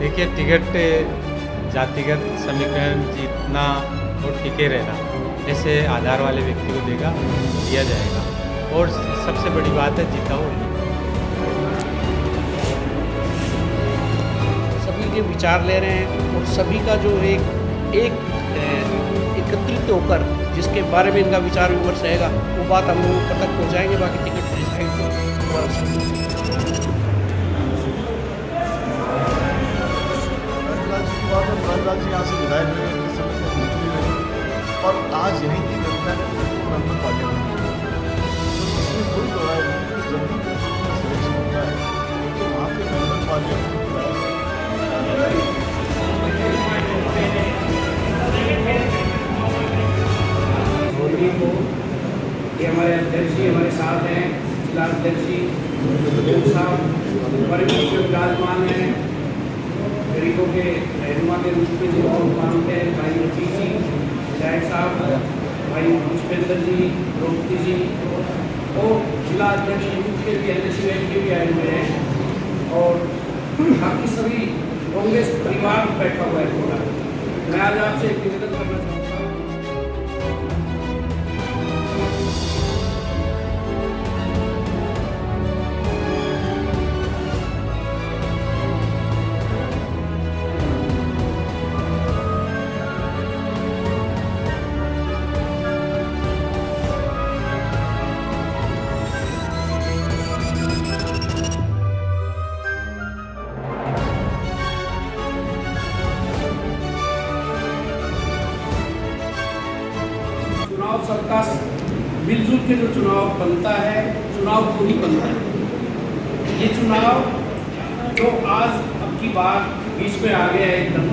देखिए, टिकट जातिगत समीकरण जीतना और टिके रहना ऐसे आधार वाले व्यक्ति को दिया जाएगा। और सबसे बड़ी बात है, जीता हो नहीं। सभी के विचार ले रहे हैं और सभी का जो एक एकत्रित होकर जिसके बारे में इनका विचार विमर्श रहेगा वो बात हम लोगों तक पहुँचाएंगे। बाकी टिकट प्रहलाद जी यहाँ से विधायक रहे, इस समय तक मंत्री रहे और आज यहीं की जनता ने उनको मेंबर पार्लियामेंट किया। तो इसमें कोई दो राय नहीं कि जब भी का सिलेक्शन होता है तो वहाँ पे मेंबर पार्लियामेंट मोदी को ये हमारे अध्यक्ष जी हमारे साथ हैं, जिला अध्यक्ष जी साहब हमारे बीच में विराजमान हैं, गरीबों के रहनुमा के रूप में जो और मानते हैं भाई रफी जी, विधायक साहब भाई पुष्पेंद्र जी, द्रौपदी जी और जिला अध्यक्ष यूथ के भी एलएसी के भी आए हुए हैं और बाकी सभी कांग्रेस परिवार बैठा हुआ है पूरा। मैं आज आपसे एक निवेदन करना चाहूँगा। चुनाव सबका मिलजुल के जो चुनाव बनता है, चुनाव को ही बनता है। ये चुनाव जो आज अब की बार बीच में आ गया है एकदम,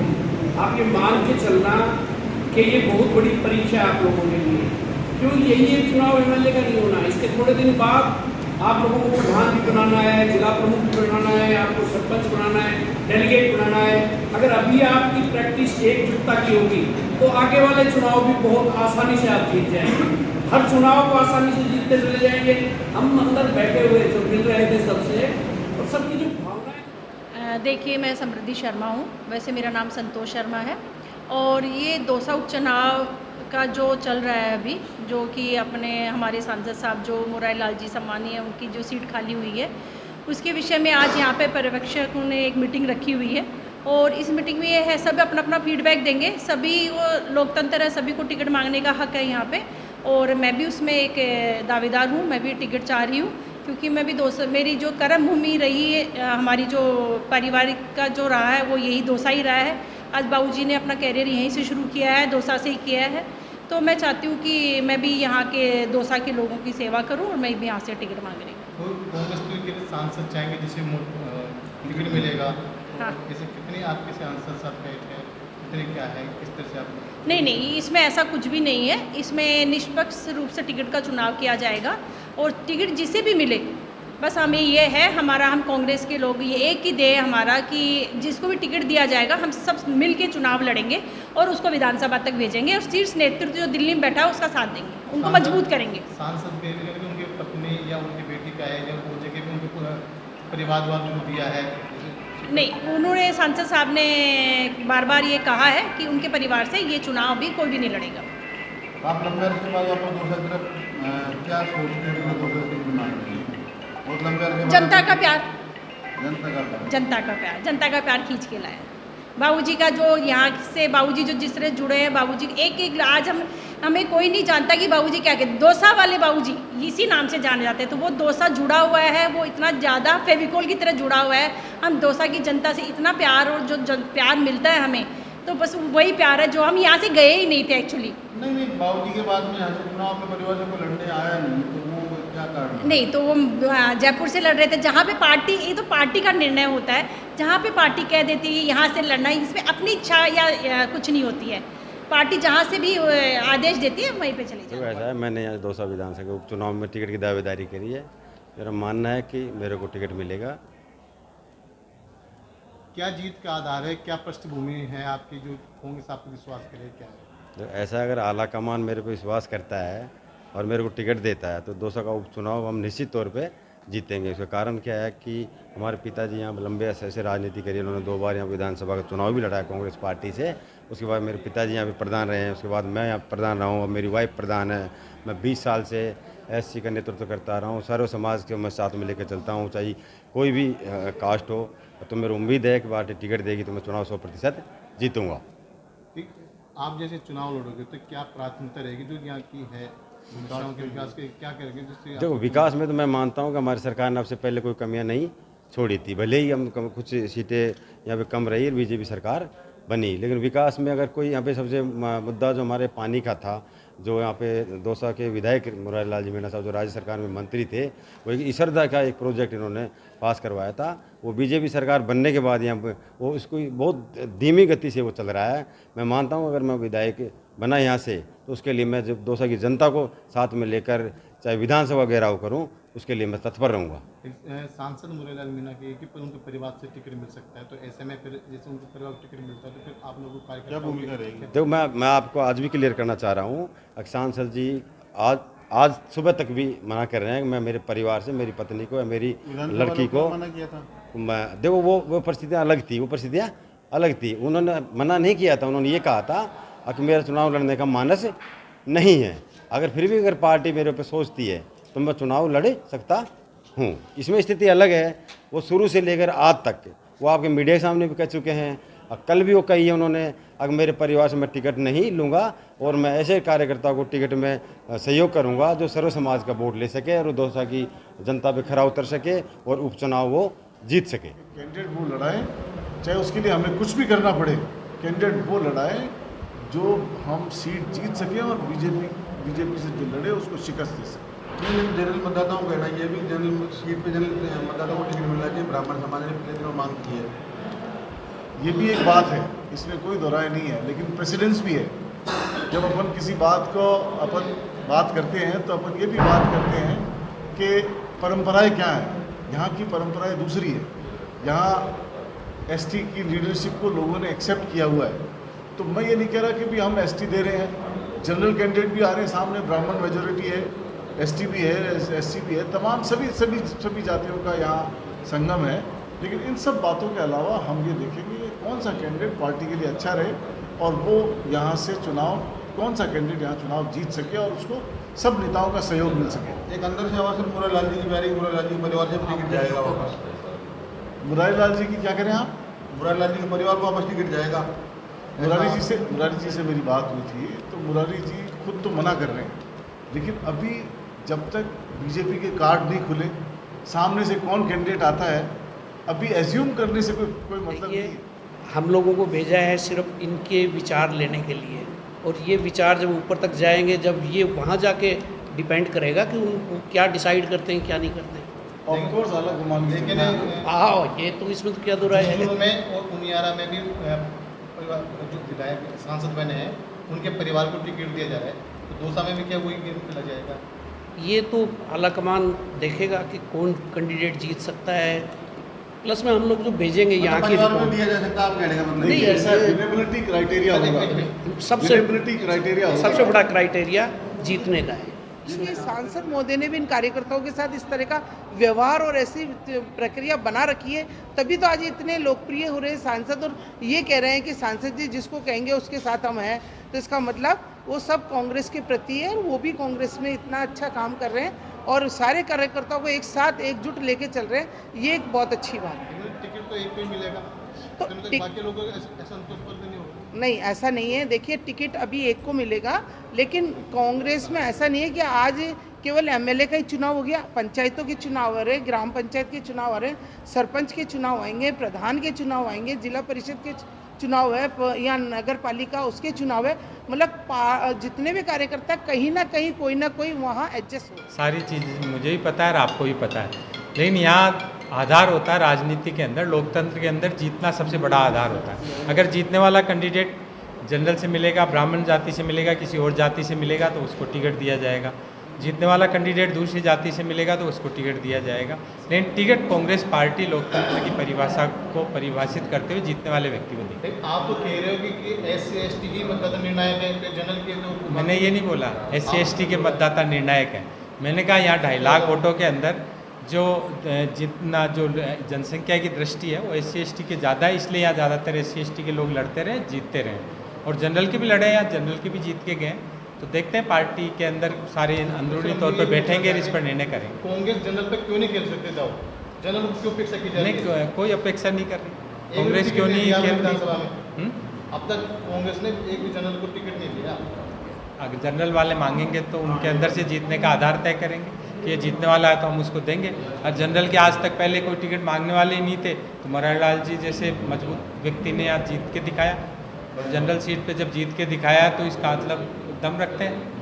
आप ये मान के चलना कि ये बहुत बड़ी परीक्षा है आप लोगों के लिए, क्योंकि यही एक चुनाव एमएलए का नहीं होना। इसके थोड़े दिन बाद आप लोगों को प्रधान भी बनाना है, जिला प्रमुख भी बनाना है, आपको सरपंच बनाना है, डेलीगेट बनाना है। अगर अभी आपकी प्रैक्टिस एकजुटता की होगी तो आगे वाले चुनाव भी बहुत आसानी से आप जीत जाएंगे। हर चुनाव को आसानी से जीतते चले जाएंगे। हम अंदर बैठे हुए जो मिल रहे थे सबसे और सबकी जो भावनाएं। देखिए, मैं समृद्धि शर्मा हूँ, वैसे मेरा नाम संतोष शर्मा है और ये दौसा उपचुनाव का जो चल रहा है अभी, जो कि अपने हमारे सांसद साहब जो मोरारी लाल जी सम्मानीय है उनकी जो सीट खाली हुई है उसके विषय में आज यहाँ पे पर्यवेक्षकों ने एक मीटिंग रखी हुई है और इस मीटिंग में ये है सब अपना अपना फीडबैक देंगे। सभी वो लोकतंत्र है, सभी को टिकट मांगने का हक है यहाँ पे और मैं भी उसमें एक दावेदार हूँ। मैं भी टिकट चाह रही हूँ क्योंकि मैं भी मेरी जो कर्म भूमि रही है, हमारी जो पारिवारिक का जो रहा है वो यही दौसा ही रहा है। आज बाबूजी ने अपना कैरियर यहीं से शुरू किया है, दौसा से ही किया है, तो मैं चाहती हूँ कि मैं भी यहाँ के दौसा के लोगों की सेवा करूँ और मैं भी यहाँ से टिकट मांग रही हूँ। तो कांग्रेस के सांसद चाहेंगे जिसे टिकट मिलेगा। हाँ। जैसे कितने आपके सांसद साथ गए थे, कितने क्या है, किस तरह से आप? नहीं, इसमें ऐसा कुछ भी नहीं है। इसमें निष्पक्ष रूप से टिकट का चुनाव किया जाएगा और टिकट जिसे भी मिले, बस हमें ये है, हम कांग्रेस के लोग ये एक ही ध्येय हमारा कि जिसको भी टिकट दिया जाएगा हम सब मिल के चुनाव लड़ेंगे और उसको विधानसभा तक भेजेंगे और शीर्ष नेतृत्व जो दिल्ली में बैठा है उसका साथ देंगे, उनको मजबूत करेंगे। सांसद के लिए उनकी पत्नी या उनकी बेटी का है या वो जगह पे उनको परिवार वालों को दिया है? नहीं, उन्होंने सांसद साहब ने बार बार ये कहा है कि उनके परिवार से ये चुनाव भी कोई भी नहीं लड़ेगा। आप लंबे अरसे के बाद आपको दूसरी तरफ क्या सोचते हैं, दूसरे मांग रहे हैं? बहुत लंबे अरसे बाद जनता का प्यार, जनता का प्यार खींच के लाया। बाबूजी का जो यहाँ से बाबूजी जो जिस तरह जुड़े हैं, बाबूजी एक आज हमें कोई नहीं जानता कि बाबूजी क्या कहते, दौसा वाले बाबूजी इसी नाम से जाने जाते हैं। तो वो दौसा जुड़ा हुआ है, वो इतना ज़्यादा फेविकोल की तरह जुड़ा हुआ है। हम दौसा की जनता से इतना प्यार और जो प्यार मिलता है हमें, तो बस वही प्यार है जो हम यहाँ से गए ही नहीं थे एक्चुअली। नहीं, बाबूजी के बाद में यहाँ से चुनाव अपने परिवार से कोई लड़ने आया नहीं, तो वो क्या कारण? नहीं, तो वो जयपुर से लड़ रहे थे, जहाँ पे पार्टी, ये तो पार्टी का निर्णय होता है, जहाँ पे पार्टी कह देती है यहाँ से लड़ना, इसमें अपनी इच्छा या कुछ नहीं होती है। पार्टी जहाँ से भी आदेश देती है वहीं पे चली जाती है। तो ऐसा है, मैंने यहाँ दौसा विधानसभा के उपचुनाव में टिकट की दावेदारी करी है। मेरा मानना है कि मेरे को टिकट मिलेगा। क्या जीत का आधार है, क्या पृष्ठभूमि है आपकी जो कांग्रेस आप पे विश्वास करे, क्या है? तो ऐसा अगर आला कमान मेरे पे विश्वास करता है और मेरे को टिकट देता है तो दौसा का उपचुनाव हम निश्चित तौर पे जीतेंगे। उसका कारण क्या है कि हमारे पिताजी यहाँ लंबे अरसे से राजनीति करी, उन्होंने 2 बार यहाँ विधानसभा का चुनाव भी लड़ा कांग्रेस पार्टी से। उसके बाद मेरे पिताजी यहाँ पे प्रधान रहे हैं, उसके बाद मैं यहाँ प्रधान रहा हूँ, और मेरी वाइफ प्रधान है। मैं 20 साल से एससी का नेतृत्व करता रहा हूँ। सर्व समाज के मैं साथ में लेकर चलता हूँ, चाहे कोई भी कास्ट हो। तो मेरी उम्मीद है कि पार्टी टिकट देगी तो मैं चुनाव 100% जीतूँगा। ठीक, आप जैसे चुनाव लड़ोगे तो क्या प्राथमिकता रहेगी जो यहाँ की है गाँव के विकास के, क्या करेंगे जिससे देखो, विकास में तो मैं मानता हूँ कि हमारी सरकार ने अब से पहले कोई कमियां नहीं छोड़ी थी। भले ही हम कुछ सीटें यहाँ पे कम रही और बीजेपी सरकार बनी, लेकिन विकास में अगर कोई यहाँ पे सबसे मुद्दा जो हमारे पानी का था, जो यहाँ पे दौसा के विधायक मुरारी लाल जी मीणा साहब जो राज्य सरकार में मंत्री थे, वो एक इसरदा का एक प्रोजेक्ट इन्होंने पास करवाया था। वो बीजेपी सरकार बनने के बाद यहाँ पे वो इसको बहुत धीमी गति से वो चल रहा है। मैं मानता हूँ अगर मैं विधायक बना यहाँ से तो उसके लिए मैं जब दौसा की जनता को साथ में लेकर चाहे विधानसभा घेराव करूँ, उसके लिए मैं तत्पर रहूँगा। सांसद मुरारी लाल मीणा के कि उनके परिवार से टिकट मिल सकता है, तो ऐसे में फिर जैसे उनके परिवार को टिकट मिलता है तो फिर आप लोगों को क्या भूमिका रहेगी? देखो, मैं आपको आज भी क्लियर करना चाह रहा हूँ, सांसद जी आज सुबह तक भी मना कर रहे हैं कि मैं मेरे परिवार से, मेरी पत्नी को या मेरी लड़की को मना किया था। मैं देखो वो परिस्थितियाँ अलग थी, वो परिस्थितियाँ अलग थी। उन्होंने मना नहीं किया था, उन्होंने ये कहा था कि मेरा चुनाव लड़ने का मानस नहीं है। अगर फिर भी अगर पार्टी मेरे ऊपर सोचती है तो मैं चुनाव लड़ सकता हूँ। इसमें स्थिति अलग है। वो शुरू से लेकर आज तक वो आपके मीडिया के सामने भी कह चुके हैं, और कल भी वो कही है उन्होंने, अगर मेरे परिवार से मैं टिकट नहीं लूँगा और मैं ऐसे कार्यकर्ताओं को टिकट में सहयोग करूँगा जो सर्व समाज का वोट ले सके और दौसा की जनता पे खरा उतर सके और उपचुनाव वो जीत सके। कैंडिडेट वो लड़ाए, चाहे उसके लिए हमें कुछ भी करना पड़े, कैंडिडेट वो लड़ाए जो हम सीट जीत सकें और बीजेपी से जो लड़े उसको शिकस्त दे सके। जनरल मतदाताओं को कहना ये भी जनरल सीट पे जनरल मतदाताओं को टिकट मिलना चाहिए, ब्राह्मण समाज ने पिछले दिनों मांग की है। ये भी एक बात है, इसमें कोई दोहराए नहीं है, लेकिन प्रेसिडेंस भी है। जब अपन किसी बात को बात करते हैं तो अपन ये भी बात करते हैं कि परंपराएं क्या हैं। यहाँ की परंपराएं दूसरी है। यहाँ एसटी की लीडरशिप को लोगों ने एक्सेप्ट किया हुआ है। तो मैं ये नहीं कह रहा कि भी हम एसटी दे रहे हैं, जनरल कैंडिडेट भी आ रहे हैं सामने, ब्राह्मण मेजोरिटी है, एसटी भी है, एससी भी है, तमाम सभी जातियों का यहाँ संगम है। लेकिन इन सब बातों के अलावा हम ये देखेंगे कौन सा कैंडिडेट पार्टी के लिए अच्छा रहे और वो यहाँ से कौन सा कैंडिडेट यहाँ चुनाव जीत सके और उसको सब नेताओं का सहयोग मिल सके। एक अंदर से आवाज मुरारी लाल जी की बारी, मुरारी लाल जी के परिवार से टिकट जाएगा वापस। मुरारी लाल जी की क्या करें आप? मुरारी लाल जी के परिवार को वापस टिकट जाएगा। मुरारी जी से मेरी बात हुई थी तो मुरारी जी खुद तो मना कर रहे हैं, लेकिन अभी जब तक बीजेपी के कार्ड नहीं खुले, सामने से कौन कैंडिडेट आता है, अभी एज्यूम करने से कोई मतलब नहीं है। हम लोगों को भेजा है सिर्फ इनके विचार लेने के लिए, और ये विचार जब ऊपर तक जाएंगे, जब ये वहाँ जाके डिपेंड करेगा कि उनको क्या डिसाइड करते हैं क्या नहीं करते हैं। ऑफ कोर्स अलग मान, लेकिन ये तो इसमें तो क्या दो राय है। में और उनियारा में भी जो विधायक सांसद बने हैं उनके परिवार को टिकट दिया जा रहा है, तो दौसा में भी क्या वही गेम खेला जाएगा? ये तो आलाकमान देखेगा कि कौन कैंडिडेट जीत सकता है। प्लस में हम लोग जो भेजेंगे यहाँ की परिवार को दिया जा सकता है, आप कहने का मतलब नहीं, ऐसा विनेबिलिटी क्राइटेरिया होगा, सबसे विनेबिलिटी क्राइटेरिया होगा। सबसे बड़ा क्राइटेरिया जीतने का है। इसलिए सांसद महोदय ने भी इन कार्यकर्ताओं के साथ इस तरह का व्यवहार और ऐसी प्रक्रिया बना रखी है, तभी तो आज इतने लोकप्रिय हो रहे हैं सांसद, और ये कह रहे हैं कि सांसद जी जिसको कहेंगे उसके साथ हम हैं। तो इसका मतलब वो सब कांग्रेस के प्रति है, और वो भी कांग्रेस में इतना अच्छा काम कर रहे हैं और सारे कार्यकर्ताओं को एक साथ एकजुट लेके चल रहे हैं। ये एक बहुत अच्छी बात है। टिकट तो एक पे मिलेगा, तो बाकी लोगों को ऐसा संतोष नहीं होगा। नहीं, ऐसा नहीं है। देखिए, टिकट अभी एक को मिलेगा, लेकिन कांग्रेस में ऐसा नहीं है कि आज केवल एमएलए का ही चुनाव हो गया। पंचायतों के चुनाव आ रहे, ग्राम पंचायत के चुनाव आ रहे, सरपंच के चुनाव आएंगे, प्रधान के चुनाव आएंगे, जिला परिषद के चुनाव है, या नगर पालिका उसके चुनाव है। मतलब जितने भी कार्यकर्ता कहीं ना कहीं कोई ना कोई वहाँ एडजस्ट हो। सारी चीज़ मुझे भी पता है और आपको भी पता है, लेकिन यहाँ आधार होता है राजनीति के अंदर, लोकतंत्र के अंदर जीतना सबसे बड़ा आधार होता है। अगर जीतने वाला कैंडिडेट जनरल से मिलेगा, ब्राह्मण जाति से मिलेगा, किसी और जाति से मिलेगा तो उसको टिकट दिया जाएगा। जीतने वाला कैंडिडेट दूसरी जाति से मिलेगा तो उसको टिकट दिया जाएगा। लेकिन टिकट कांग्रेस पार्टी लोकतंत्र की परिभाषा को परिभाषित करते हुए जीतने वाले व्यक्ति को देगी। आप तो कह रहे हो कि SC/ST की मतदाता निर्णायक है, जनरल के तो मैंने ये नहीं बोला SC/ST के मतदाता निर्णायक है। मैंने कहा यहाँ 2.5 लाख वोटों के अंदर जो जितना जो जनसंख्या की दृष्टि है वो SC/ST के ज़्यादा है, इसलिए यहाँ ज़्यादातर SC/ST के लोग लड़ते रहे, जीतते रहे। और जनरल के भी लड़े हैं, जनरल के भी जीत के गए। तो देखते हैं पार्टी के अंदर सारे अंदरूनी तौर पर बैठेंगे और इस पर निर्णय करेंगे। कांग्रेस जनरल पे क्यों नहीं खेल सकते जाओ? जनरल की अपेक्षा की जा रही है? नहीं, कोई अपेक्षा नहीं कर रही। एक कांग्रेस भी क्यों टिकट नहीं दिया खेल विधानसभा में? रही? अब तक कांग्रेस ने एक भी जनरल को टिकट नहीं दिया। अगर जनरल वाले मांगेंगे तो उनके अंदर से जीतने का आधार तय करेंगे कि ये जीतने वाला है तो हम उसको देंगे। और जनरल के आज तक पहले कोई टिकट मांगने वाले ही नहीं थे, तो मुरारी लाल जी जैसे मजबूत व्यक्ति ने आज जीत के दिखाया। जनरल सीट पे जब जीत के दिखाया तो इसका मतलब दम रखते हैं।